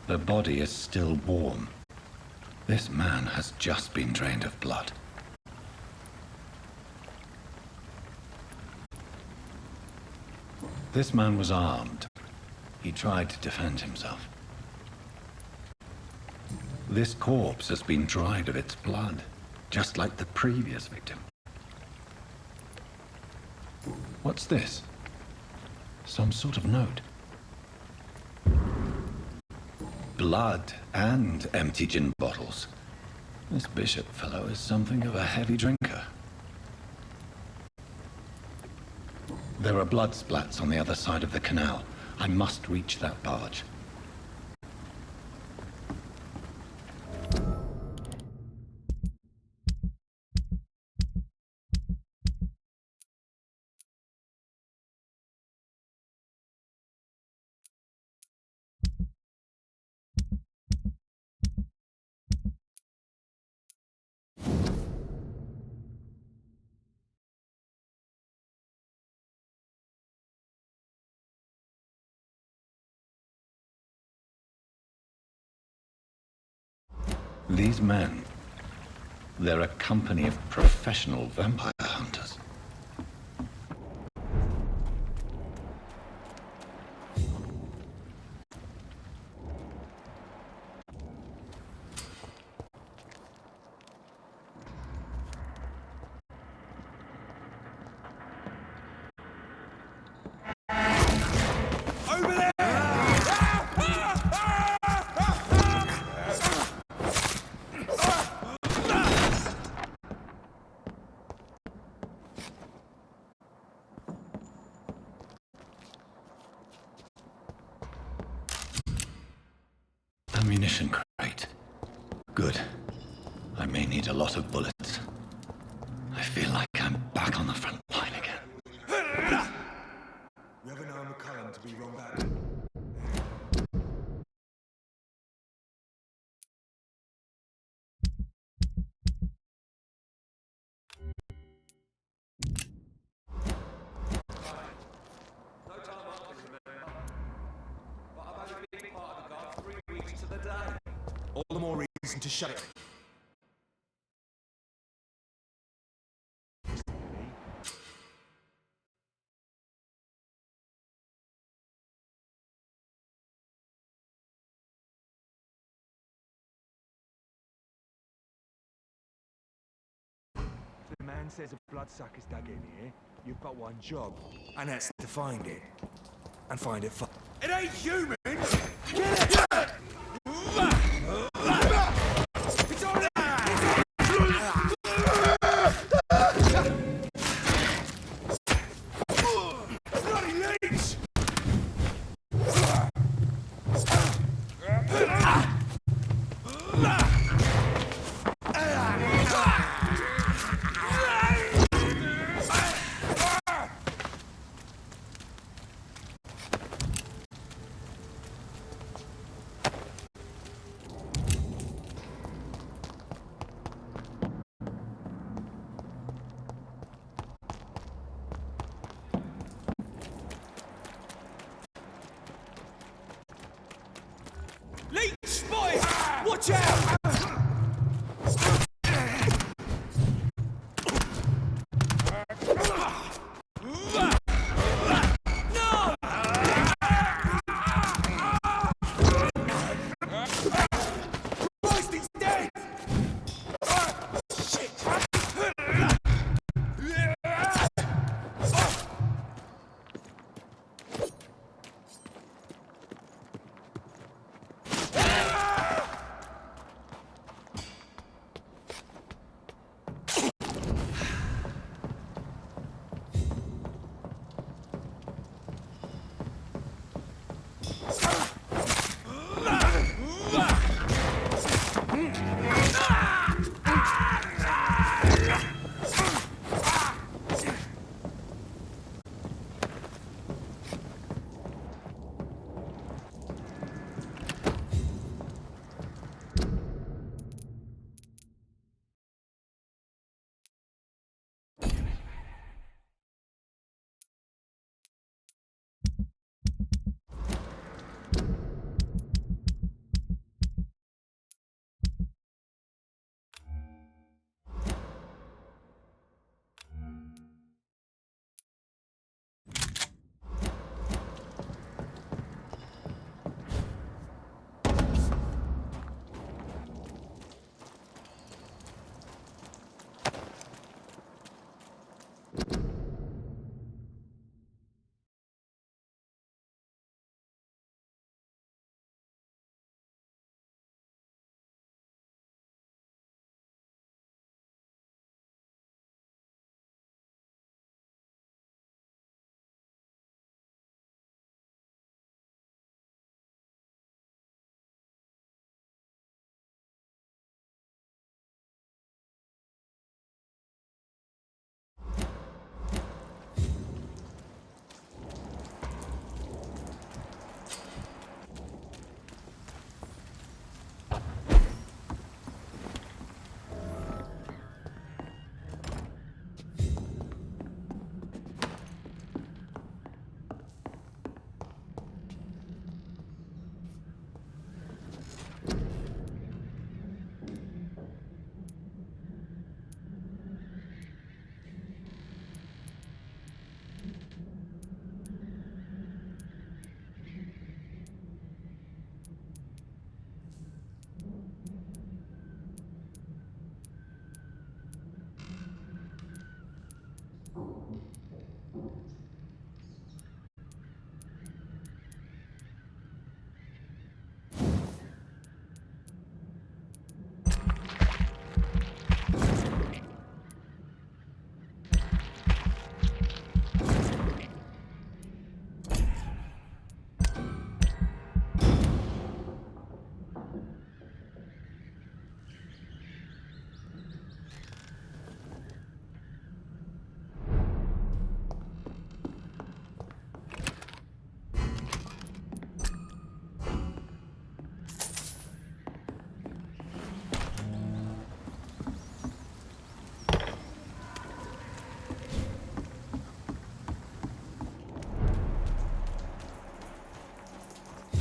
The body is still warm. This man has just been drained of blood. This man was armed. He tried to defend himself. This corpse has been dried of its blood, just like the previous victim. What's this? Some sort of note. Blood and empty gin bottles. This bishop fellow is something of a heavy drinker. There are blood splats on the other side of the canal. I must reach that barge. These men, they're a company of professional vampire hunters. Ammunition crate. Good. I may need a lot of bullets. I feel like I'm back on the front line again. We have an arm McCullen to be wrong back. All the more reason to shut it. The man says a bloodsucker's dug in here. You've got one job, and that's to find it. And find it It ain't human! Get it! It's on there! Bloody leech!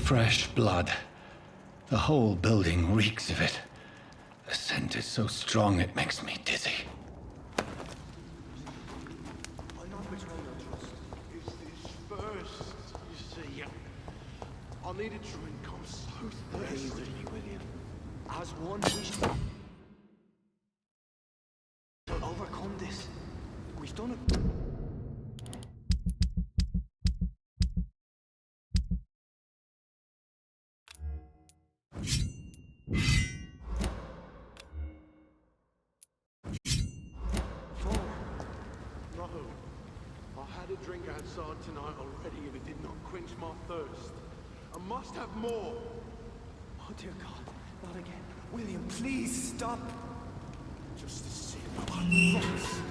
fresh blood. The whole building reeks of it. The scent is so strong it makes me dizzy. I'm not betraying your trust. It's this first, you see. I need a drink. I'm so thirsty, William. As one, we should overcome this. We've done it. No. I had a drink outside tonight already and it did not quench my thirst. I must have more. Oh dear God, not again. William, please stop. Just a sip.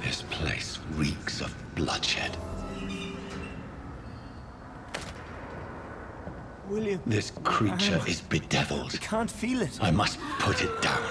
This place reeks of bloodshed. William. This creature is bedeviled. I can't feel it. I must put it down.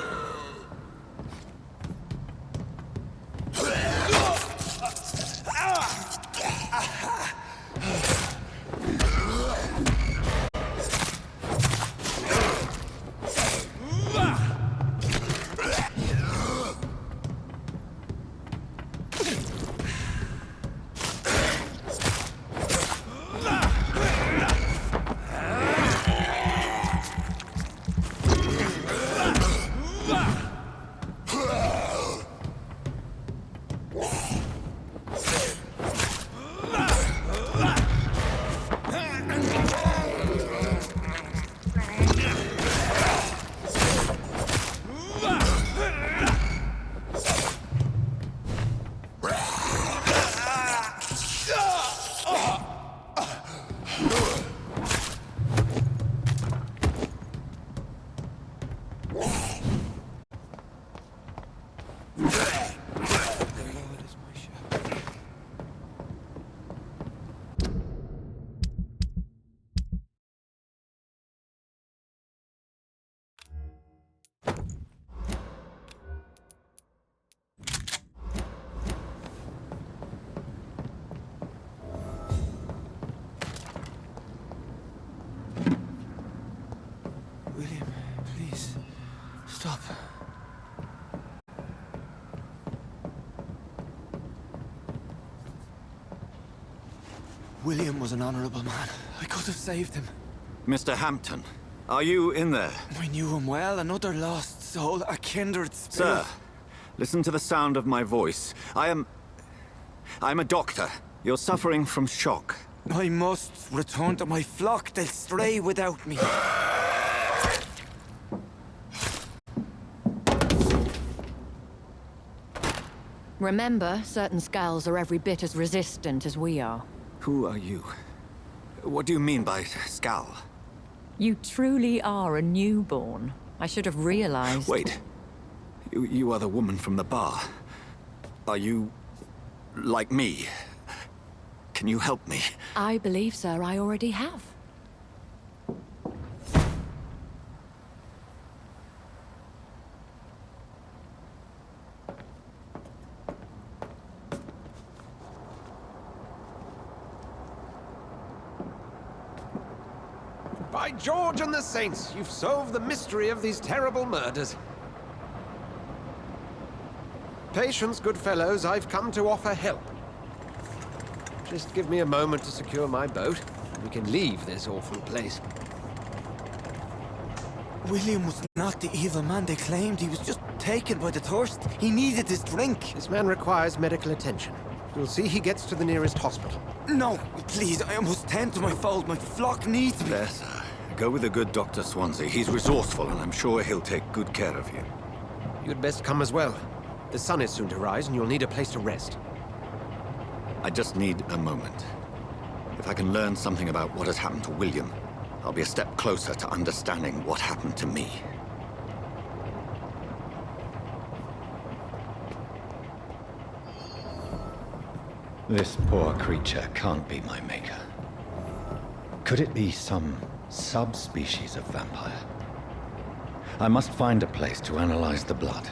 William, please, stop. William was an honorable man. I could have saved him. Mr. Hampton, are you in there? I knew him well, another lost soul, a kindred spirit. Sir, listen to the sound of my voice. I'm a doctor. You're suffering from shock. I must return to my flock. They'll stray without me. Remember, certain skulls are every bit as resistant as we are. Who are you? What do you mean by Skal? You truly are a newborn. I should have realized. Wait. You are the woman from the bar. Are you... like me? Can you help me? I believe, sir, I already have. By George and the Saints, you've solved the mystery of these terrible murders. Patience, good fellows, I've come to offer help. Just give me a moment to secure my boat, and we can leave this awful place. William was not the evil man they claimed. He was just taken by the thirst. He needed his drink. This man requires medical attention. You'll see he gets to the nearest hospital. No, please, I must tend to my fold. My flock needs me. There, sir. Go with the good Dr. Swansea. He's resourceful, and I'm sure he'll take good care of you. You'd best come as well. The sun is soon to rise, and you'll need a place to rest. I just need a moment. If I can learn something about what has happened to William, I'll be a step closer to understanding what happened to me. This poor creature can't be my maker. Could it be some subspecies of vampire? I must find a place to analyze the blood.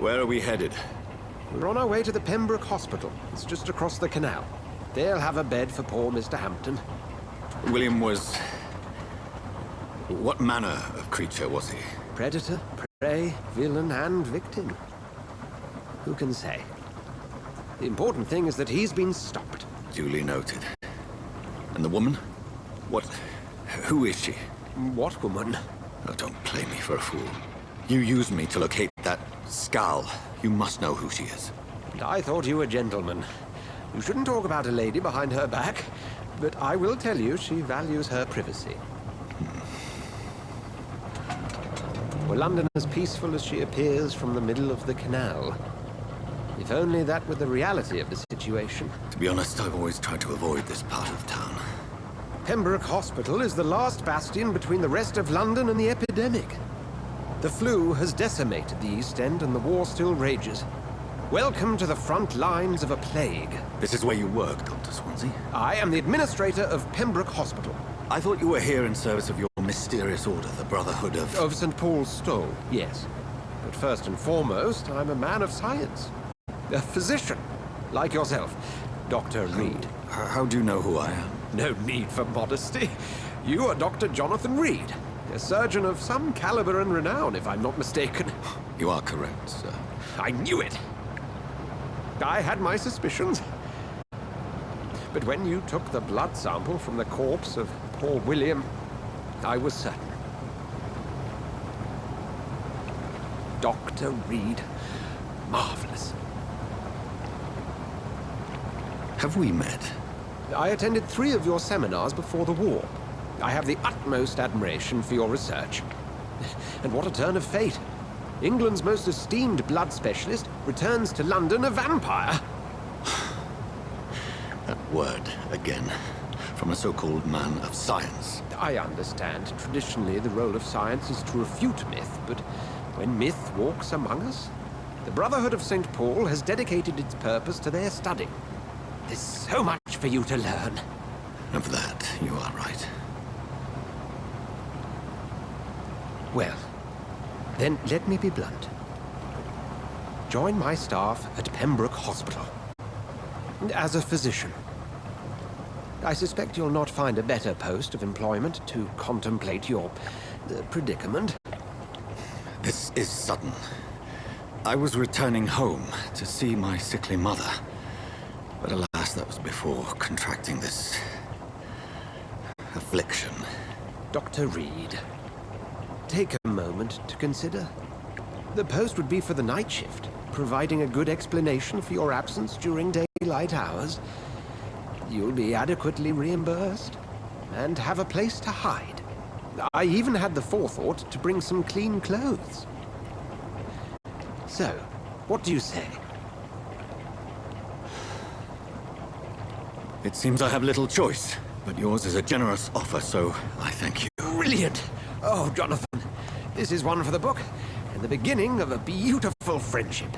Where are we headed? We're on our way to the Pembroke Hospital. It's just across the canal. They'll have a bed for poor Mr. Hampton. William was... What manner of creature was he? Predator, prey, villain, and victim. Who can say? The important thing is that he's been stopped. Duly noted. And the woman? What... Who is she? What woman? Oh, don't play me for a fool. You used me to locate that skull. You must know who she is. And I thought you a gentleman. You shouldn't talk about a lady behind her back, but I will tell you she values her privacy. Were London as peaceful as she appears from the middle of the canal? If only that were the reality of the situation. To be honest, I've always tried to avoid this part of town. Pembroke Hospital is the last bastion between the rest of London and the epidemic. The flu has decimated the East End and the war still rages. Welcome to the front lines of a plague. This is where you work, Dr. Swansea? I am the administrator of Pembroke Hospital. I thought you were here in service of your mysterious order, the Brotherhood of... Of St. Paul's Stole, yes. But first and foremost, I'm a man of science. A physician, like yourself, Dr. Reed. How do you know who I am? No need for modesty. You are Dr. Jonathan Reed, a surgeon of some caliber and renown, if I'm not mistaken. You are correct, sir. I knew it! I had my suspicions. But when you took the blood sample from the corpse of poor William, I was certain. Dr. Reed. Marvelous. Have we met? I attended 3 of your seminars before the war. I have the utmost admiration for your research. And what a turn of fate. England's most esteemed blood specialist returns to London a vampire. That word, again. From a so-called man of science. I understand. Traditionally, the role of science is to refute myth, but when myth walks among us, the Brotherhood of St. Paul has dedicated its purpose to their study. There's so much for you to learn. Of that, you are right. Well, then let me be blunt. Join my staff at Pembroke Hospital. As a physician. I suspect you'll not find a better post of employment to contemplate your predicament. This is sudden. I was returning home to see my sickly mother. But alas, that was before contracting this... affliction. Dr. Reed, take a moment to consider. The post would be for the night shift, providing a good explanation for your absence during daylight hours. You'll be adequately reimbursed, and have a place to hide. I even had the forethought to bring some clean clothes. So, what do you say? It seems I have little choice, but yours is a generous offer, so I thank you. Brilliant! Oh, Jonathan, this is one for the book, and the beginning of a beautiful friendship.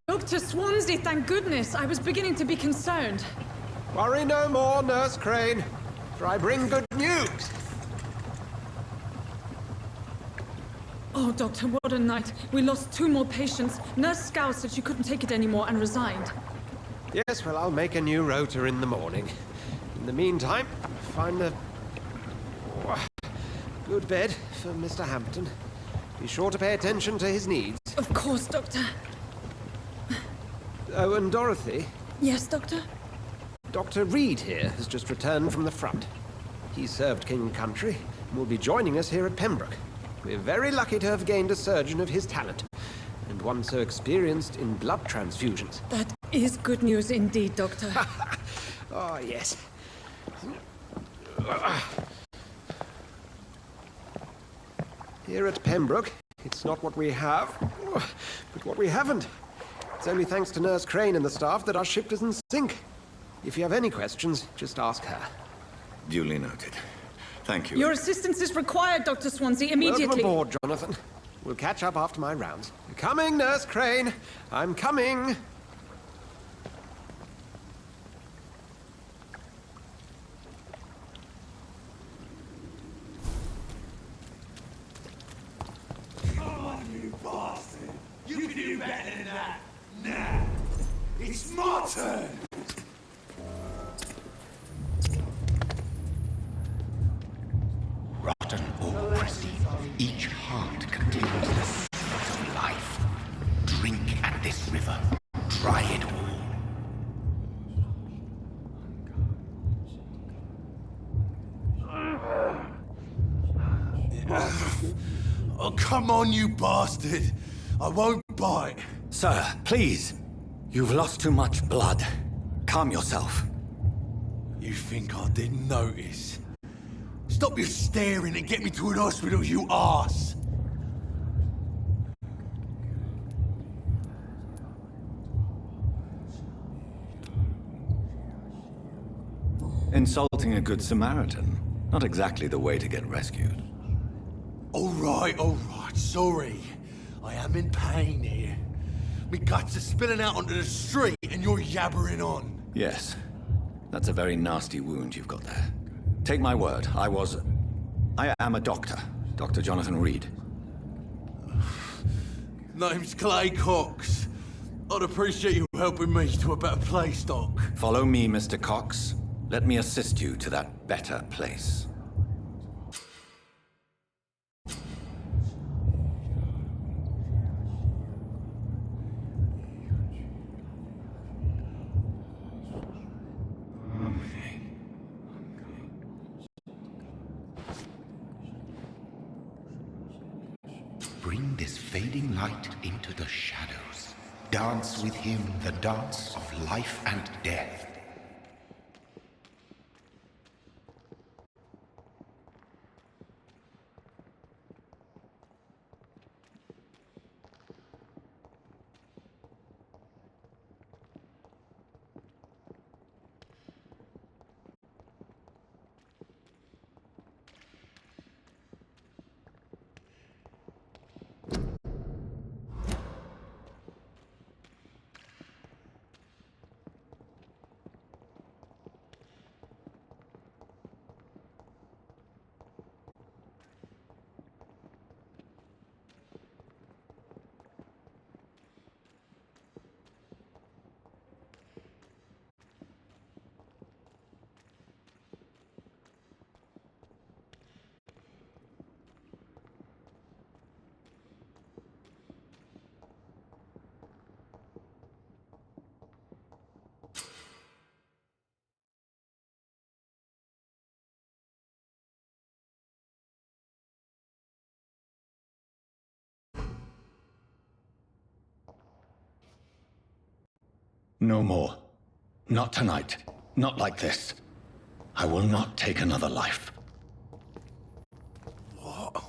Dr. Swansea, thank goodness. I was beginning to be concerned. Worry no more, Nurse Crane, for I bring good news. Oh, Doctor, what a night. We lost 2 more patients. Nurse Scow said she couldn't take it anymore and resigned. Yes, well, I'll make a new rota in the morning. In the meantime, find a good bed for Mr. Hampton. Be sure to pay attention to his needs. Of course, Doctor. Oh, and Dorothy, Yes, Doctor? Dr. Reed here has just returned from the front. He served King and Country and will be joining us here at Pembroke. We're very lucky to have gained a surgeon of his talent, and one so experienced in blood transfusions. That is good news indeed, Doctor. Oh, yes. Here at Pembroke, It's not what we have, but what we haven't. It's only thanks to Nurse Crane and the staff that our ship doesn't sink. If you have any questions, just ask her. Duly noted. Thank you. Your assistance is required, Dr. Swansea, immediately. Welcome aboard, Jonathan. We'll catch up after my rounds. Coming, Nurse Crane. I'm coming. Come on, you bastard! You can do better than that! Nah! It's my turn! Rotten or pristine, each heart contains the sweat of life. Drink at this river. Try it all. Oh, come on, you bastard! I won't bite! Sir, please. You've lost too much blood. Calm yourself. You think I didn't notice? Stop your staring and get me to an hospital, you arse! Insulting a good Samaritan. Not exactly the way to get rescued. All right, sorry. I am in pain here. Me guts are spilling out onto the street and you're yabbering on. Yes. That's a very nasty wound you've got there. Take my word, I am a doctor. Dr. Jonathan Reed. Name's Clay Cox. I'd appreciate you helping me to a better place, Doc. Follow me, Mr. Cox. Let me assist you to that better place. Bring this fading light into the shadows. Dance with him the dance of life and death. No more. Not tonight. Not like this. I will not take another life. What?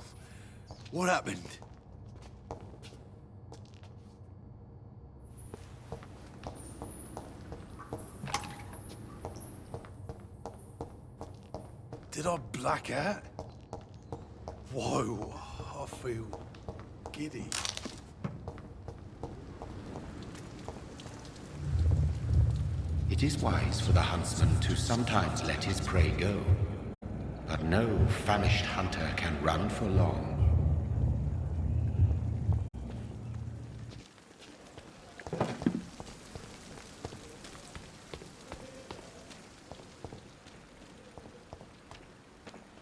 What happened? Did I black out? Whoa, I feel giddy. It is wise for the huntsman to sometimes let his prey go. But no famished hunter can run for long.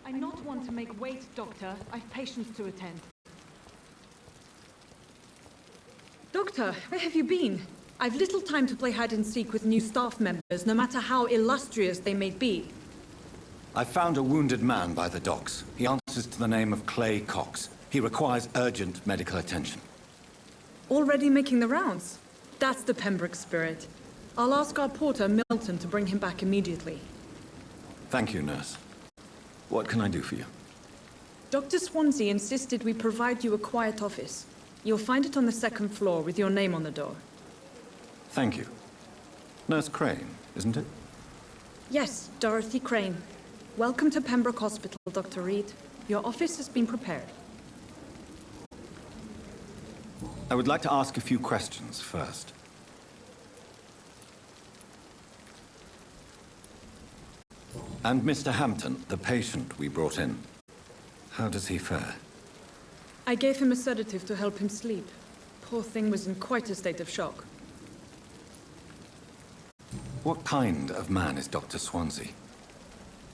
I not want to make wait, Doctor. I've patients to attend. Doctor, where have you been? I've little time to play hide and seek with new staff members, no matter how illustrious they may be. I found a wounded man by the docks. He answers to the name of Clay Cox. He requires urgent medical attention. Already making the rounds? That's the Pembroke spirit. I'll ask our porter, Milton, to bring him back immediately. Thank you, nurse. What can I do for you? Dr. Swansea insisted we provide you a quiet office. You'll find it on the second floor with your name on the door. Thank you. Nurse Crane, isn't it? Yes, Dorothy Crane. Welcome to Pembroke Hospital, Dr. Reed. Your office has been prepared. I would like to ask a few questions first. And Mr. Hampton, the patient we brought in, how does he fare? I gave him a sedative to help him sleep. Poor thing was in quite a state of shock. What kind of man is Dr. Swansea?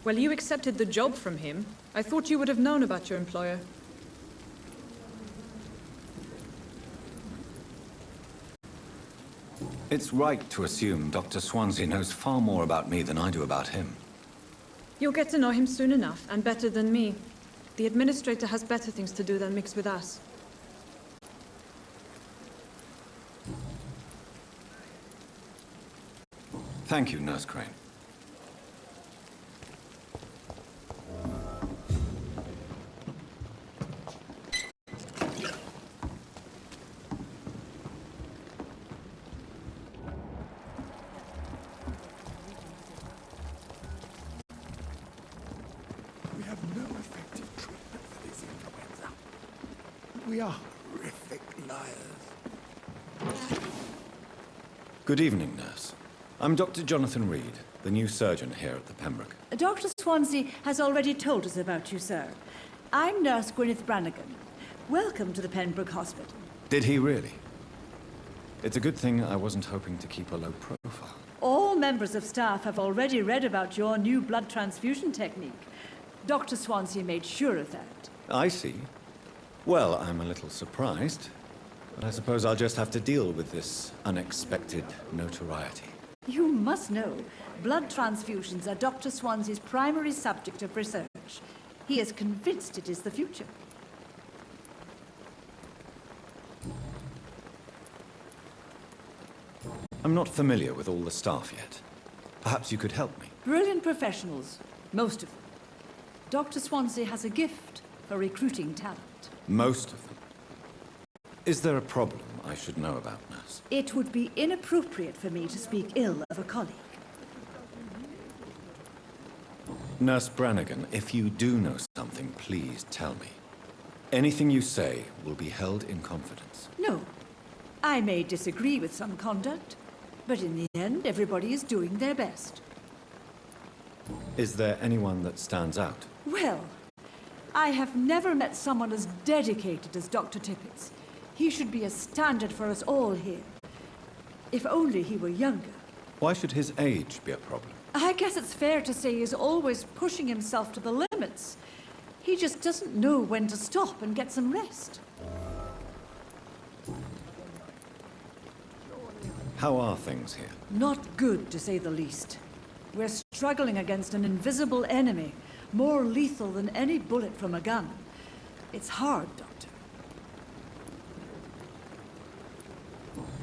Well, you accepted the job from him. I thought you would have known about your employer. It's right to assume Dr. Swansea knows far more about me than I do about him. You'll get to know him soon enough, and better than me. The administrator has better things to do than mix with us. Thank you, Nurse Crane. We have no effective treatment for this influenza. We are horrific liars. Good evening, nurse. I'm Dr. Jonathan Reed, the new surgeon here at the Pembroke. Dr. Swansea has already told us about you, sir. I'm Nurse Gwyneth Brannigan. Welcome to the Pembroke Hospital. Did he really? It's a good thing I wasn't hoping to keep a low profile. All members of staff have already read about your new blood transfusion technique. Dr. Swansea made sure of that. I see. Well, I'm a little surprised, but I suppose I'll just have to deal with this unexpected notoriety. You must know, blood transfusions are Dr. Swansea's primary subject of research. He is convinced it is the future. I'm not familiar with all the staff yet. Perhaps you could help me. Brilliant professionals, most of them. Dr. Swansea has a gift for recruiting talent. Most of them. Is there a problem I should know about, nurse? It would be inappropriate for me to speak ill of a colleague. Nurse Brannigan, if you do know something, please tell me. Anything you say will be held in confidence. No. I may disagree with some conduct, but in the end, everybody is doing their best. Is there anyone that stands out? Well, I have never met someone as dedicated as Dr. Tippett's. He should be a standard for us all here. If only he were younger. Why should his age be a problem? I guess it's fair to say he's always pushing himself to the limits. He just doesn't know when to stop and get some rest. How are things here? Not good, to say the least. We're struggling against an invisible enemy, more lethal than any bullet from a gun. It's hard, Doctor.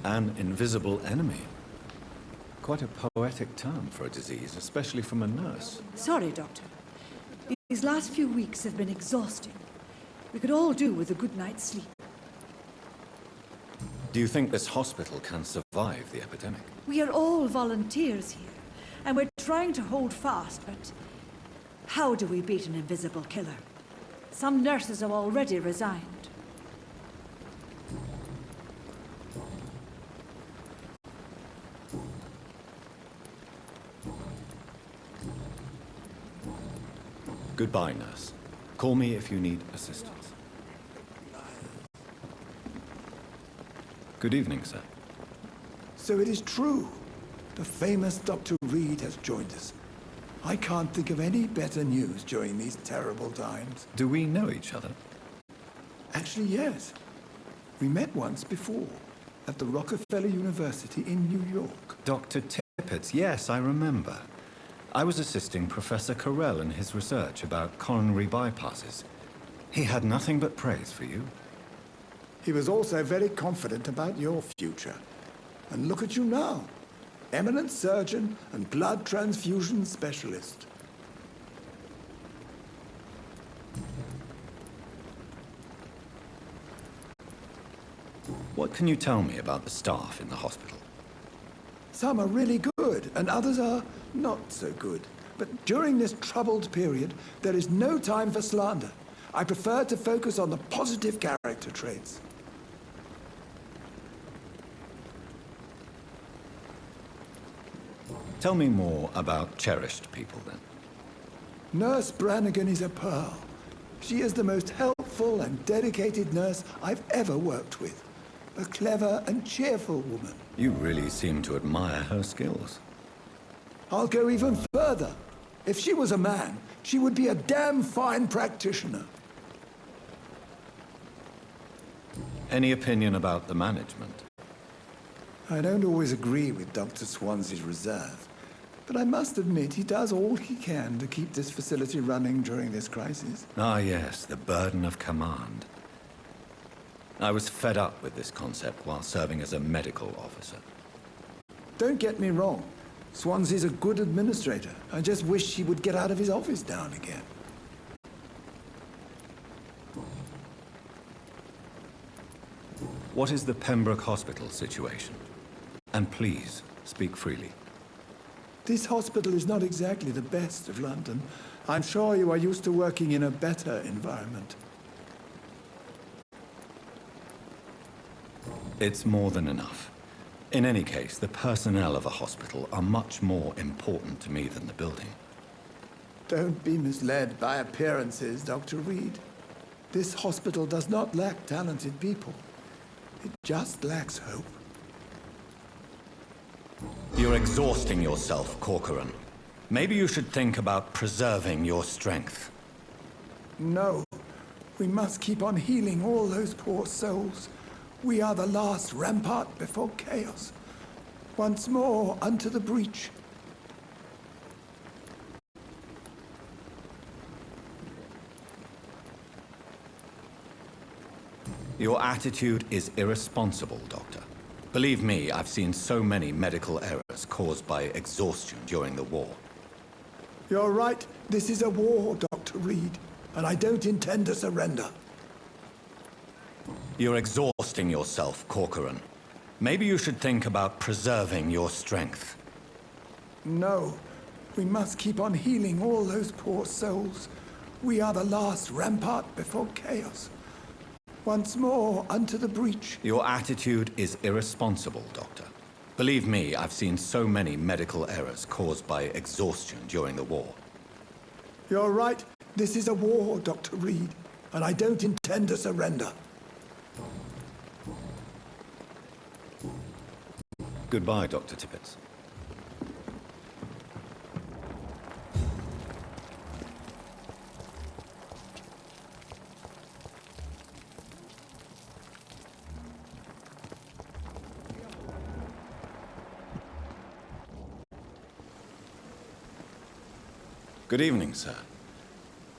An invisible enemy? Quite a poetic term for a disease, especially from a nurse. Sorry, Doctor. These last few weeks have been exhausting. We could all do with a good night's sleep. Do you think this hospital can survive the epidemic? We are all volunteers here, and we're trying to hold fast, but how do we beat an invisible killer? Some nurses have already resigned. Goodbye, nurse. Call me if you need assistance. Good evening, sir. So it is true. The famous Dr. Reed has joined us. I can't think of any better news during these terrible times. Do we know each other? Actually, yes. We met once before, at the Rockefeller University in New York. Dr. Tippett, yes, I remember. I was assisting Professor Carell in his research about coronary bypasses. He had nothing but praise for you. He was also very confident about your future. And look at you now. Eminent surgeon and blood transfusion specialist. can you tell me about the staff in the hospital? Some are really good, and others are not so good. But during this troubled period, there is no time for slander. I prefer to focus on the positive character traits. Tell me more about cherished people, then. Nurse Brannigan is a pearl. She is the most helpful and dedicated nurse I've ever worked with. A clever and cheerful woman. You really seem to admire her skills. I'll go even further. If she was a man, she would be a damn fine practitioner. Any opinion about the management? I don't always agree with Dr. Swansea's reserve, but I must admit he does all he can to keep this facility running during this crisis. Ah, yes, the burden of command. I was fed up with this concept while serving as a medical officer. Don't get me wrong. Swansea's a good administrator. I just wish he would get out of his office now and again. What is the Pembroke Hospital situation? And please, speak freely. This hospital is not exactly the best of London. I'm sure you are used to working in a better environment. It's more than enough. In any case, the personnel of a hospital are much more important to me than the building. Don't be misled by appearances, Dr. Reed. This hospital does not lack talented people. It just lacks hope. You're exhausting yourself, Corcoran. Maybe you should think about preserving your strength. No. We must keep on healing all those poor souls. We are the last rampart before chaos. Once more unto the breach. Your attitude is irresponsible, Doctor. Believe me, I've seen so many medical errors caused by exhaustion during the war. You're right. This is a war, Dr. Reed, and I don't intend to surrender. You're exhausting yourself, Corcoran. Maybe you should think about preserving your strength. No. We must keep on healing all those poor souls. We are the last rampart before chaos. Once more unto the breach. Your attitude is irresponsible, Doctor. Believe me, I've seen so many medical errors caused by exhaustion during the war. You're right. This is a war, Dr. Reed, and I don't intend to surrender. Goodbye, Dr. Tippett. Good evening, sir.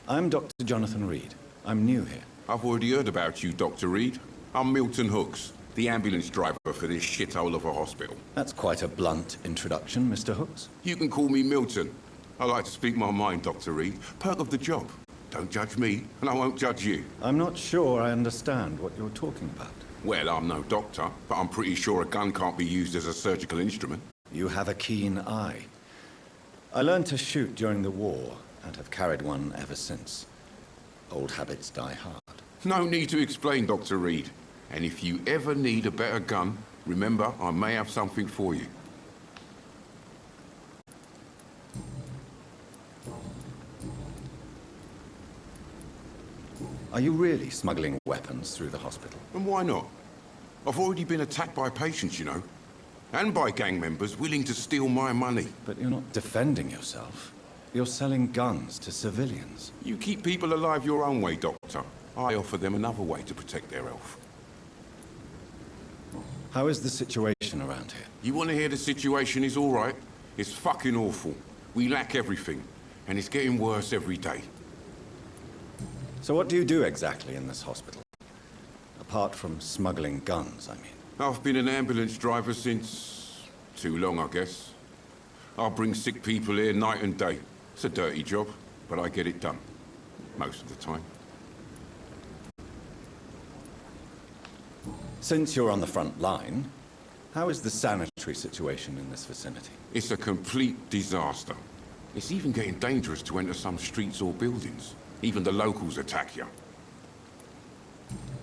I'm Dr. Jonathan Reed. I'm new here. I've already heard about you, Dr. Reed. I'm Milton Hooks, the ambulance driver for this shithole of a hospital. That's quite a blunt introduction, Mr. Hooks. You can call me Milton. I like to speak my mind, Dr. Reed. Perk of the job. Don't judge me, and I won't judge you. I'm not sure I understand what you're talking about. Well, I'm no doctor, but I'm pretty sure a gun can't be used as a surgical instrument. You have a keen eye. I learned to shoot during the war, and have carried one ever since. Old habits die hard. No need to explain, Dr. Reed. And if you ever need a better gun, remember, I may have something for you. Are you really smuggling weapons through the hospital? And why not? I've already been attacked by patients, you know. And by gang members willing to steal my money. But you're not defending yourself. You're selling guns to civilians. You keep people alive your own way, Doctor. I offer them another way to protect their health. How is the situation around here? You want to hear the situation is all right? It's fucking awful. We lack everything. And it's getting worse every day. So what do you do exactly in this hospital? Apart from smuggling guns, I mean. I've been an ambulance driver since... too long, I guess. I bring sick people here night and day. It's a dirty job, but I get it done. Most of the time. Since you're on the front line, how is the sanitary situation in this vicinity? It's a complete disaster. It's even getting dangerous to enter some streets or buildings. Even the locals attack you.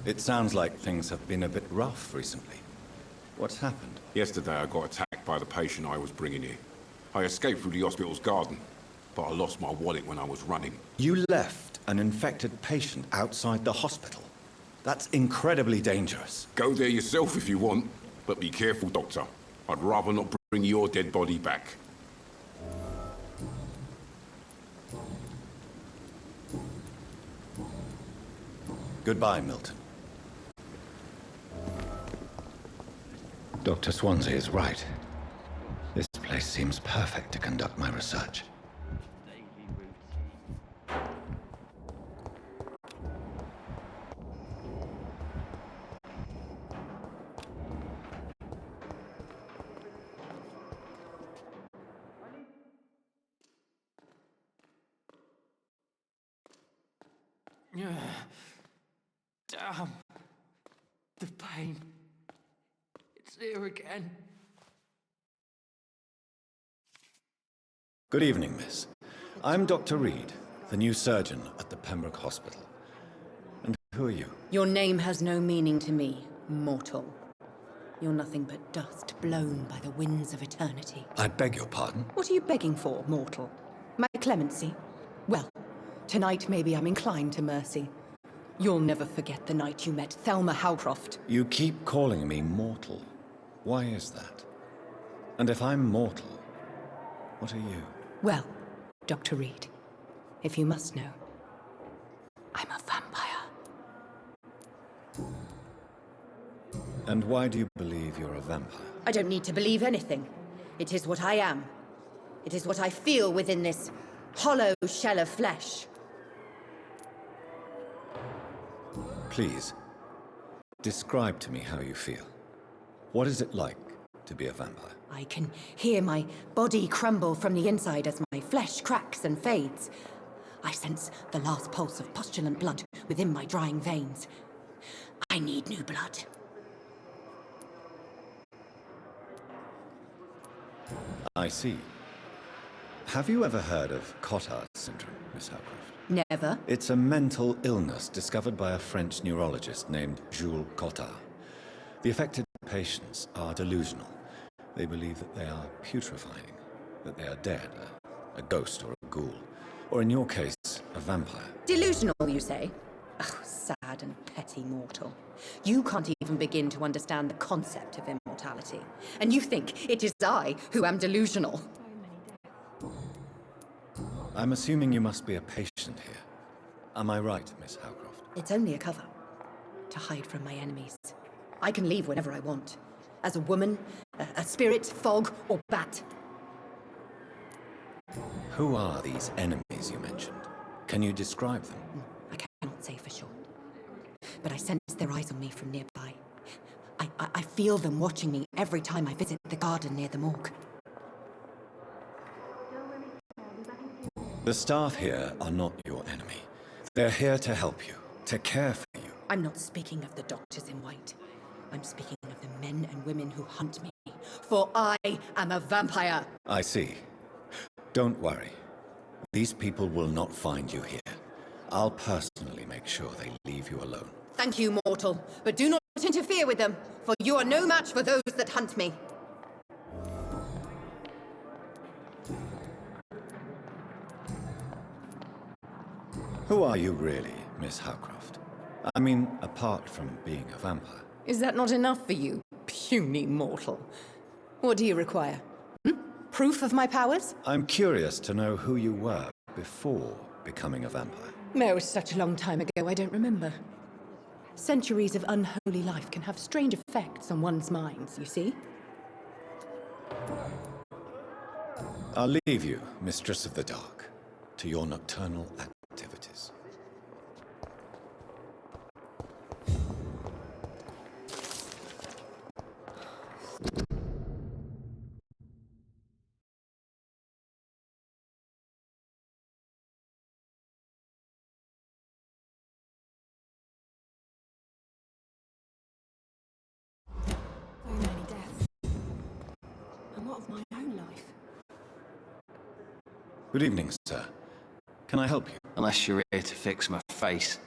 It sounds like things have been a bit rough recently. What's happened? Yesterday I got attacked by the patient I was bringing here. I escaped through the hospital's garden, but I lost my wallet when I was running. You left an infected patient outside the hospital? That's incredibly dangerous. Go there yourself if you want, but be careful, Doctor. I'd rather not bring your dead body back. Goodbye, Milton. Dr. Swansea is right. This place seems perfect to conduct my research. Damn. The pain. It's here again. Good evening, miss. I'm Dr. Reed, the new surgeon at the Pembroke Hospital. And who are you? Your name has no meaning to me, mortal. You're nothing but dust blown by the winds of eternity. I beg your pardon? What are you begging for, mortal? My clemency? Well, tonight maybe I'm inclined to mercy. You'll never forget the night you met Thelma Howcroft. You keep calling me mortal. Why is that? And if I'm mortal, what are you? Well, Dr. Reed, if you must know, I'm a vampire. And why do you believe you're a vampire? I don't need to believe anything. It is what I am. It is what I feel within this hollow shell of flesh. Please, describe to me how you feel. What is it like to be a vampire? I can hear my body crumble from the inside as my flesh cracks and fades. I sense the last pulse of postulant blood within my drying veins. I need new blood. I see. Have you ever heard of Cotard syndrome, Miss Howcroft? Never. It's a mental illness discovered by a French neurologist named Jules Cotard. The affected patients are delusional. They believe that they are putrefying, that they are dead, a ghost or a ghoul, or in your case, a vampire. Delusional, you say? Oh, sad and petty mortal. You can't even begin to understand the concept of immortality. And you think it is I who am delusional. I'm assuming you must be a patient here. Am I right, Miss Howcroft? It's only a cover. To hide from my enemies. I can leave whenever I want. As a woman, a spirit, fog, or bat. Who are these enemies you mentioned? Can you describe them? I cannot say for sure. But I sense their eyes on me from nearby. I feel them watching me every time I visit the garden near the morgue. The staff here are not your enemy. They're here to help you, to care for you. I'm not speaking of the doctors in white. I'm speaking of the men and women who hunt me. For I am a vampire. I see. Don't worry. These people will not find you here. I'll personally make sure they leave you alone. Thank you, mortal. But do not interfere with them, for you are no match for those that hunt me. Who are you really, Miss Howcroft? I mean, apart from being a vampire. Is that not enough for you, puny mortal? What do you require? Proof of my powers? I'm curious to know who you were before becoming a vampire. No, such a long time ago, I don't remember. Centuries of unholy life can have strange effects on one's minds, you see? I'll leave you, Mistress of the Dark, to your nocturnal activities. part of my own life. Good evening, sir. Can I help you? Unless you're here to fix my face.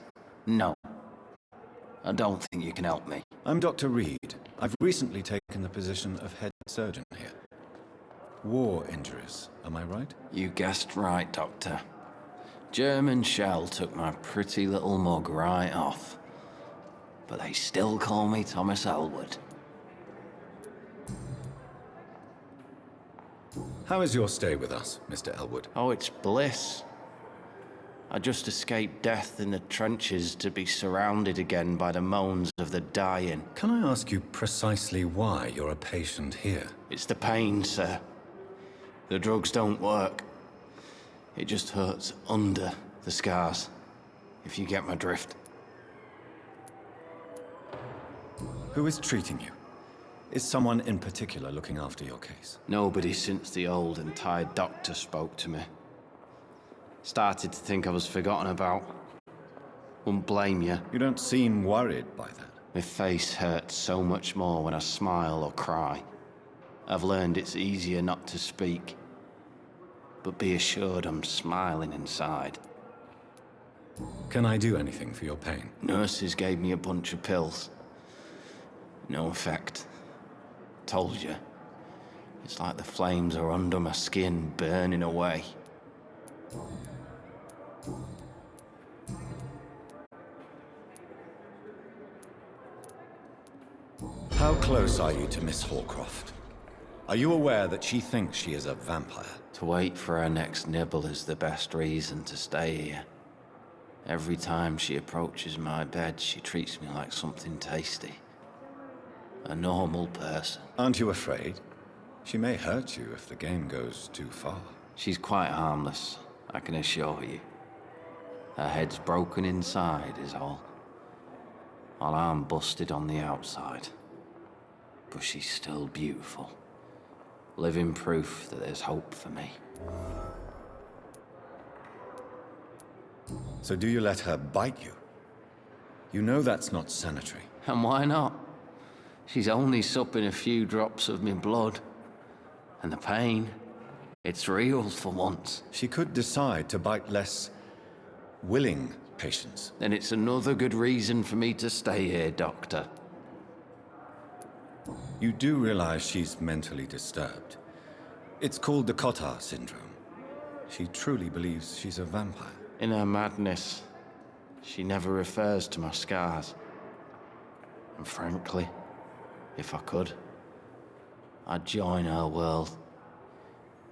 No. I don't think you can help me. I'm Dr. Reed. I've recently taken the position of head surgeon here. War injuries, am I right? You guessed right, Doctor. German shell took my pretty little mug right off. But they still call me Thomas Elwood. How is your stay with us, Mr. Elwood? Oh, it's bliss. I just escaped death in the trenches to be surrounded again by the moans of the dying. Can I ask you precisely why you're a patient here? It's the pain, sir. The drugs don't work. It just hurts under the scars, if you get my drift. Who is treating you? Is someone in particular looking after your case? Nobody since the old and tired doctor spoke to me. Started to think I was forgotten about. Wouldn't blame you. You don't seem worried by that. My face hurts so much more when I smile or cry. I've learned it's easier not to speak. But be assured I'm smiling inside. Can I do anything for your pain? Nurses gave me a bunch of pills. No effect. Told you. It's like the flames are under my skin, burning away. How close are you to Miss Horcroft? Are you aware that she thinks she is a vampire? To wait for her next nibble is the best reason to stay here. Every time she approaches my bed, she treats me like something tasty. A normal person. Aren't you afraid? She may hurt you if the game goes too far. She's quite harmless, I can assure you. Her head's broken inside is all. While I'm busted on the outside. But she's still beautiful. Living proof that there's hope for me. So do you let her bite you? You know that's not sanitary. And why not? She's only supping a few drops of me blood. And the pain, it's real for once. She could decide to bite less willing patients. Then it's another good reason for me to stay here, Doctor. You do realize she's mentally disturbed. It's called the Cotard syndrome. She truly believes she's a vampire. In her madness, she never refers to my scars. And frankly, if I could, I'd join her world.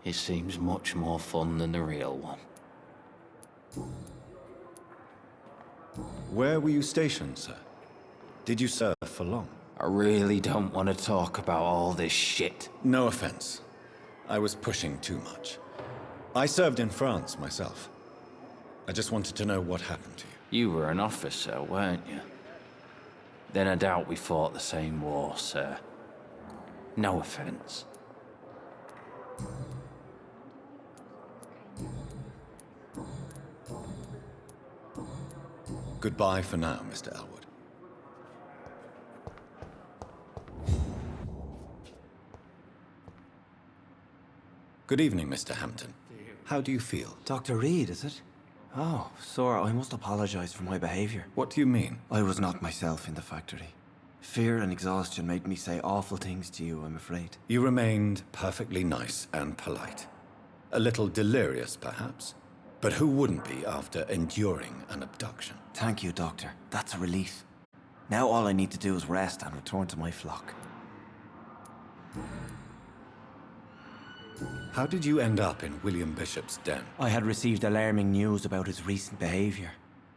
It seems much more fun than the real one. Where were you stationed, sir? Did you serve for long? I really don't want to talk about all this shit. No offense. I was pushing too much. I served in France myself. I just wanted to know what happened to you. You were an officer, weren't you? Then I doubt we fought the same war, sir. No offense. Goodbye for now, Mr. Elwood. Good evening, Mr. Hampton. How do you feel? Dr. Reed, is it? Oh, sir, I must apologize for my behavior. What do you mean? I was not myself in the factory. Fear and exhaustion made me say awful things to you, I'm afraid. You remained perfectly nice and polite. A little delirious, perhaps. But who wouldn't be after enduring an abduction? Thank you, Doctor. That's a relief. Now all I need to do is rest and return to my flock. How did you end up in William Bishop's den? I had received alarming news about his recent behavior.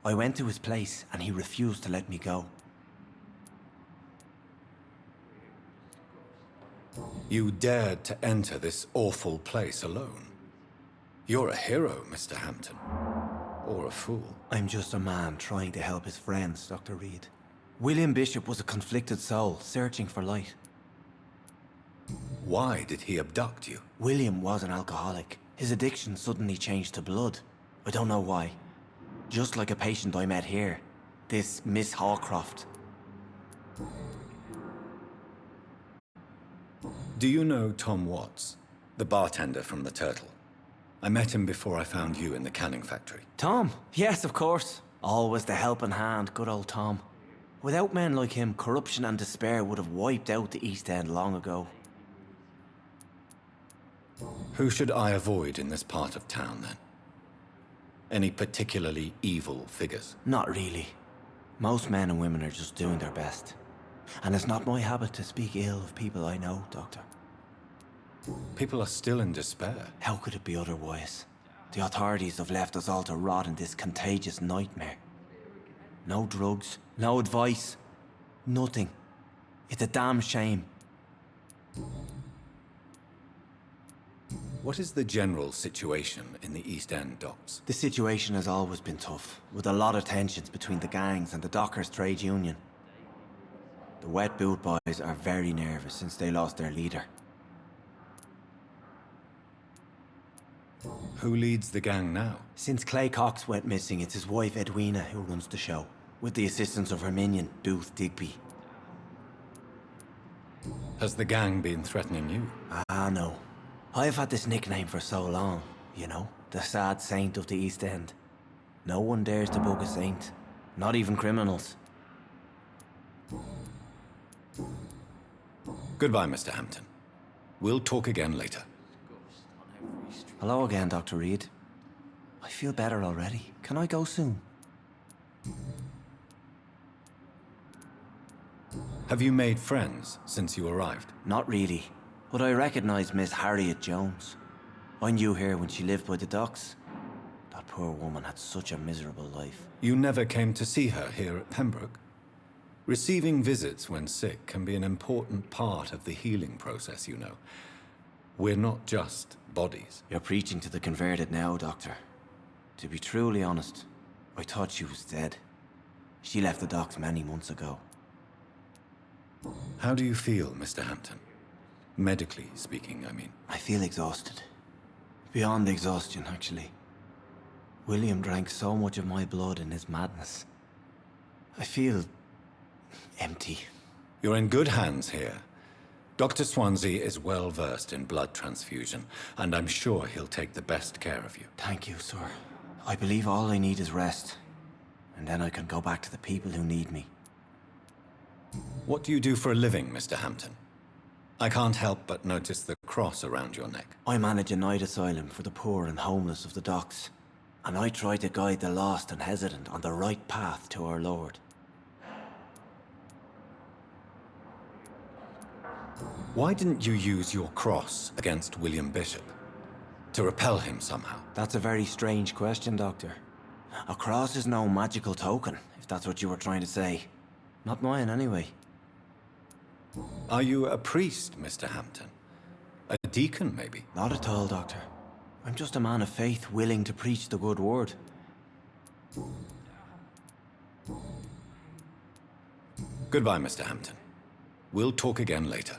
I went to his place and he refused to let me go. You dared to enter this awful place alone. You're a hero, Mr. Hampton. Or a fool. I'm just a man trying to help his friends, Dr. Reed. William Bishop was a conflicted soul, searching for light. Why did he abduct you? William was an alcoholic. His addiction suddenly changed to blood. I don't know why. Just like a patient I met here. This Miss Hawcroft. Do you know Tom Watts, the bartender from the Turtle? I met him before I found you in the canning factory. Tom? Yes, of course. Always the helping hand, good old Tom. Without men like him, corruption and despair would have wiped out the East End long ago. Who should I avoid in this part of town, then? Any particularly evil figures? Not really. Most men and women are just doing their best. And it's not my habit to speak ill of people I know, Doctor. People are still in despair. How could it be otherwise? The authorities have left us all to rot in this contagious nightmare. No drugs, no advice, nothing. It's a damn shame. What is the general situation in the East End docks? The situation has always been tough, with a lot of tensions between the gangs and the dockers' trade union. The wet boot boys are very nervous since they lost their leader. Who leads the gang now? Since Clay Cox went missing, it's his wife Edwina who runs the show, with the assistance of her minion, Booth Digby. Has the gang been threatening you? Ah, no. I've had this nickname for so long, you know, the sad saint of the East End. No one dares to bug a saint, not even criminals. Goodbye, Mr. Hampton. We'll talk again later. Hello again, Dr. Reed. I feel better already. Can I go soon? Have you made friends since you arrived? Not really, but I recognize Miss Harriet Jones. I knew her when she lived by the docks. That poor woman had such a miserable life. You never came to see her here at Pembroke? Receiving visits when sick can be an important part of the healing process, you know. We're not just bodies. You're preaching to the converted now, Doctor. To be truly honest, I thought she was dead. She left the docks many months ago. How do you feel, Mr. Hampton? Medically speaking, I mean. I feel exhausted. Beyond exhaustion, actually. William drank so much of my blood in his madness. I feel empty. You're in good hands here. Dr. Swansea is well versed in blood transfusion, and I'm sure he'll take the best care of you. Thank you, sir. I believe all I need is rest. And then I can go back to the people who need me. What do you do for a living, Mr. Hampton? I can't help but notice the cross around your neck. I manage a night asylum for the poor and homeless of the docks. And I try to guide the lost and hesitant on the right path to our Lord. Why didn't you use your cross against William Bishop? To repel him somehow? That's a very strange question, Doctor. A cross is no magical token, if that's what you were trying to say. Not mine, anyway. Are you a priest, Mr. Hampton? A deacon, maybe? Not at all, Doctor. I'm just a man of faith willing to preach the good word. Goodbye, Mr. Hampton. We'll talk again later.